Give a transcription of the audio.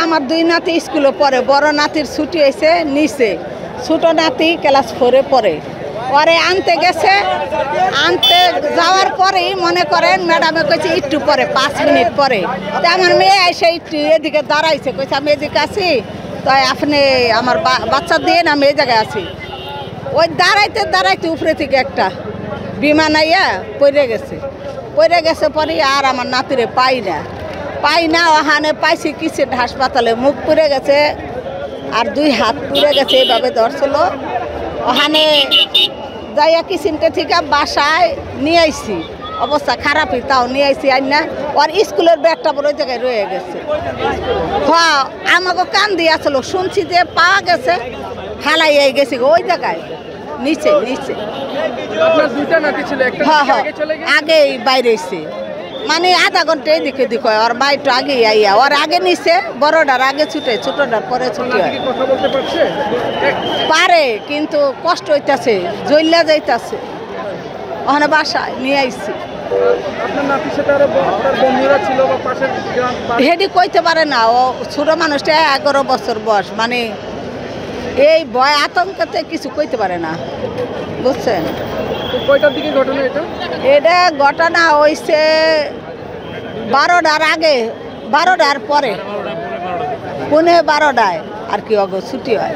আমার দুই নাতি স্কুলে পড়ে, বড় নাতির ছুটি হয়েছে নিচে, ছোট নাতি ক্লাস 4-এ পড়ে। পরে আনতে গেছে, আনতে যাওয়ার পরেই মনে করেন ম্যাডামে কইছে একটু পরে 5 মিনিট পরে, তো আমার মেয়ে এসে একটু এদিকে দাঁড়াইছে, কইছে আমি এদিকে আছি, তাই আপনি আমার বাচ্চা দিয়ে আমি এই জায়গায় আছি। ওই দাঁড়াইতে দাঁড়াইতে উপরে থেকে একটা বিমান আইয়া পড়ে গেছে পরে আর আমার নাতিরে পাই না ওখানে পাইছি কিছু হাসপাতালে, মুখ পুড়ে গেছে আর 2 হাত পুড়ে গেছে, এইভাবে ধরছিল। ওখানে যাইয়া কিসিমকে থেকে বাসায় নিয়ে আইছি, অবস্থা খারাপই, তাও নিয়ে আইছি আইনা। ওর স্কুলের ব্যাগটা বড় জায়গায় রয়ে গেছে। হ্যাঁ, আমাকে কান দিয়ে আসলো, শুনছি যে পাওয়া গেছে, হালাই গেছি ওই জায়গায় নিচে। হ্যাঁ হ্যাঁ, আগেই বাইরে এসে মানে আধা ঘন্টা এদিকে দিক হয়, ওর মা একটু আগে আইয়া ওর আগে নিছে, বড়টার আগে ছুটে, ছোটটার পরে ছুটি হয়। পারে কিন্তু কষ্ট হইতাছে, জ্বললা যাইতাছে, ওখানে বাসায় নিয়ে আইছি। হেডি কইতে পারে না, ও ছোট মানুষটা 11 বছর বয়স, মানে এই ভয় আতঙ্কতে কিছু কইতে পারে না, বুঝছেন। কয়টার দিকে ঘটনা এটা ঘটনা হয়েছে 12টার আগে, 12টার পরে, 12:15 আর কি ছুটি হয়।